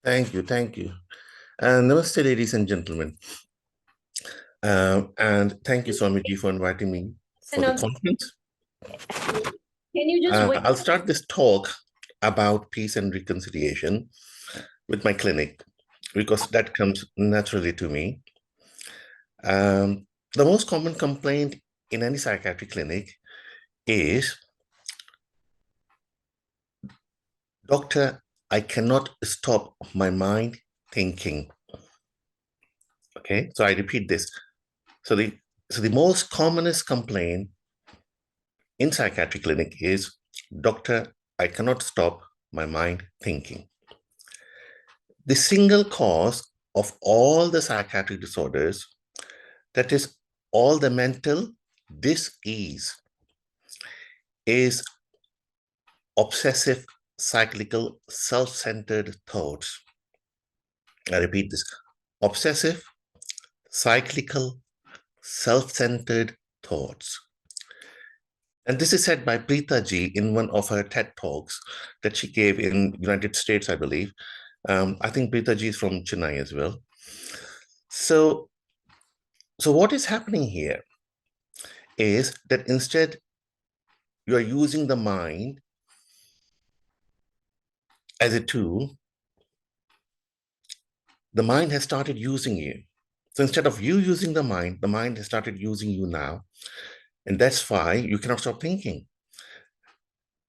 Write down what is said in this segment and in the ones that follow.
Thank you, thank you. Namaste, ladies and gentlemen. And thank you, Swamiji, for inviting me for the conference. Can you just wait? I'll start this talk about peace and reconciliation with my clinic, because that comes naturally to me. The most common complaint in any psychiatric clinic is, Doctor, I cannot stop my mind thinking. Okay, so I repeat this. So the most commonest complaint in psychiatric clinic is, Doctor, I cannot stop my mind thinking. The single cause of all the psychiatric disorders, that is all the mental dis-ease, is obsessive, cyclical, self-centered thoughts. I repeat this: obsessive, cyclical, self-centered thoughts. And this is said by Preeta ji in one of her TED Talks that she gave in United States, I believe. I think Preeta ji is from Chennai as well. So what is happening here is that instead you are using the mind as a tool, the mind has started using you. So instead of you using the mind has started using you now. And that's why you cannot stop thinking.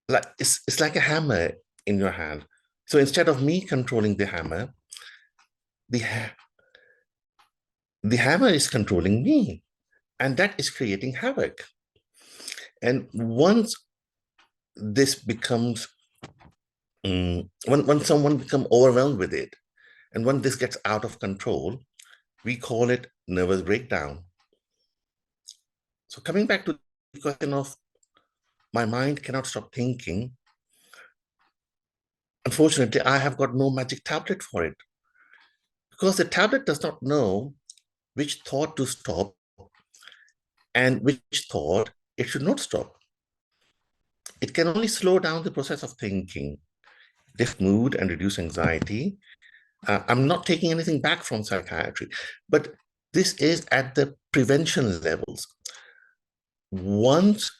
Like it's like a hammer in your hand. So instead of me controlling the hammer, the hammer is controlling me, and that is creating havoc. And once this becomes, when someone becomes overwhelmed with it, and when this gets out of control, we call it nervous breakdown. So coming back to the question of my mind cannot stop thinking, unfortunately, I have got no magic tablet for it, because the tablet does not know which thought to stop and which thought it should not stop. It can only slow down the process of thinking, lift mood, and reduce anxiety. I'm not taking anything back from psychiatry, but this is at the prevention levels. Once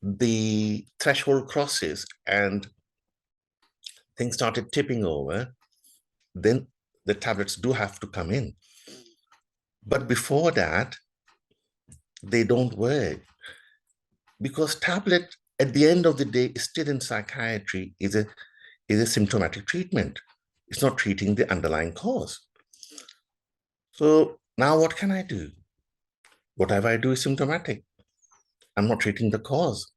the threshold crosses and things started tipping over, then the tablets do have to come in. But before that, they don't work, because tablet, at the end of the day, still in psychiatry, is a symptomatic treatment. It's not treating the underlying cause. So now what can I do? Whatever I do is symptomatic. I'm not treating the cause.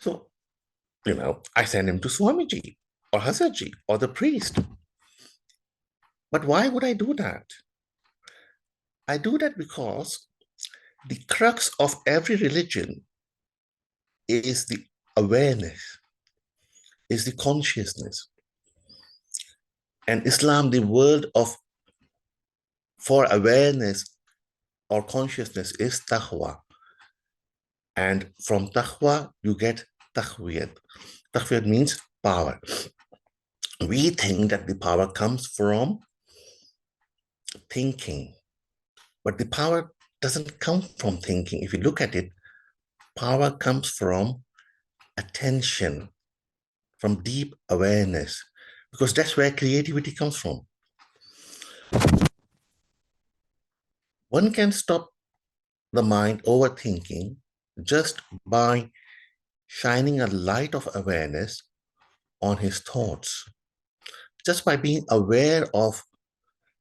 So, I send him to Swamiji or Hasaji or the priest. But why would I do that? I do that because the crux of every religion is the awareness, is the consciousness. And Islam, the word for awareness or consciousness is taqwa. And from taqwa, you get taqwiyat. Taqwiyat means power. We think that the power comes from thinking, but the power doesn't come from thinking. If you look at it, power comes from attention, from deep awareness, because that's where creativity comes from. One can stop the mind overthinking just by shining a light of awareness on his thoughts, just by being aware of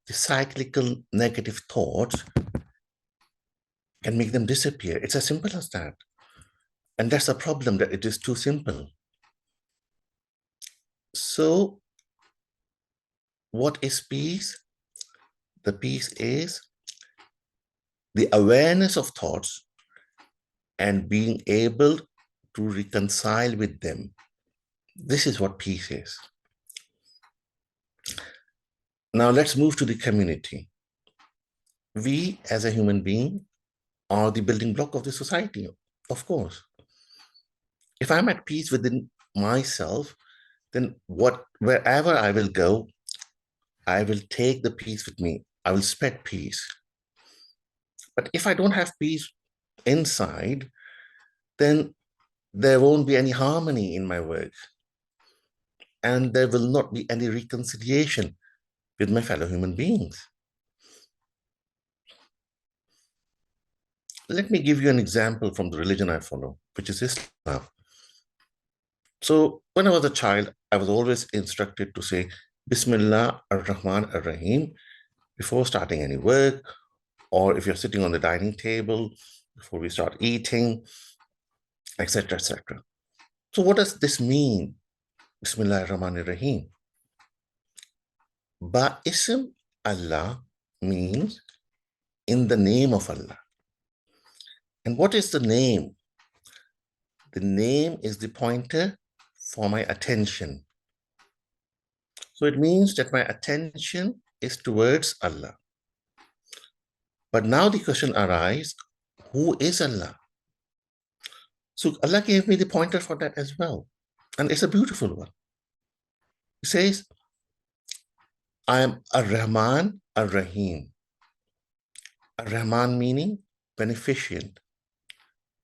the cyclical negative thoughts can make them disappear. It's as simple as that. And that's the problem, that it is too simple. So what is peace? The peace is the awareness of thoughts and being able to reconcile with them. This is what peace is. Now let's move to the community. We as a human being are the building block of the society, of course. If I'm at peace within myself, then wherever I will go, I will take the peace with me. I will spread peace. But if I don't have peace inside, then there won't be any harmony in my work. And there will not be any reconciliation with my fellow human beings. Let me give you an example from the religion I follow, which is Islam. So when I was a child, I was always instructed to say Bismillah ar-Rahman ar-Rahim before starting any work, or if you're sitting on the dining table, before we start eating, etc., etc. So what does this mean? Bismillah ar-Rahman ar-Rahim. Ba-ism Allah means in the name of Allah. And what is the name? The name is the pointer for my attention. So it means that my attention is towards Allah. But now the question arises, who is Allah? So Allah gave me the pointer for that as well. And it's a beautiful one. He says, I am Ar-Rahman Ar-Rahim. Ar-Rahman meaning beneficent.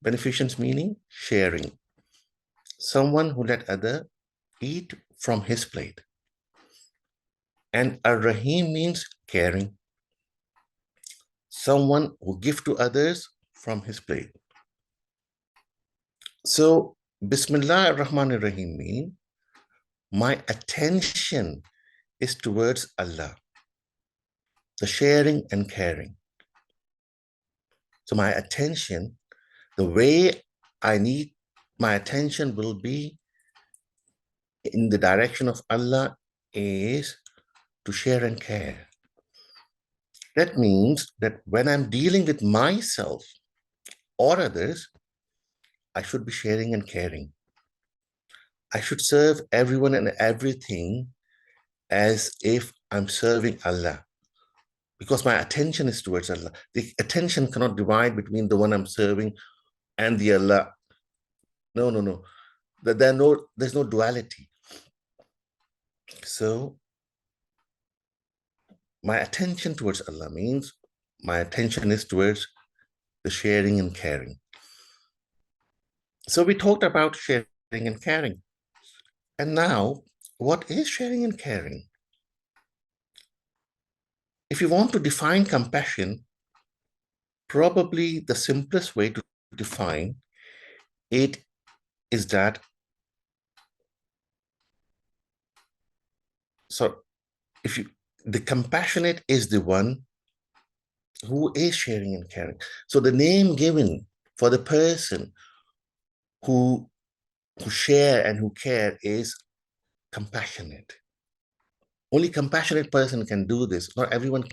Beneficence meaning sharing. Someone who let other eat from his plate. And Ar-Rahim means caring. Someone who gives to others from his plate. So, Bismillah ar-Rahman ar-Rahim means my attention is towards Allah, the sharing and caring. So my attention, the way I need my attention will be in the direction of Allah is to share and care. That means that when I'm dealing with myself or others, I should be sharing and caring. I should serve everyone and everything as if I'm serving Allah, because my attention is towards Allah. The attention cannot divide between the one I'm serving and the Allah. No, no, no. There's no duality. So my attention towards Allah means my attention is towards the sharing and caring. So we talked about sharing and caring. And now, what is sharing and caring? If you want to define compassion, probably the simplest way to define it is that, so the compassionate is the one who is sharing and caring. So the name given for the person who share and who care is compassionate. Only compassionate person can do this. Not everyone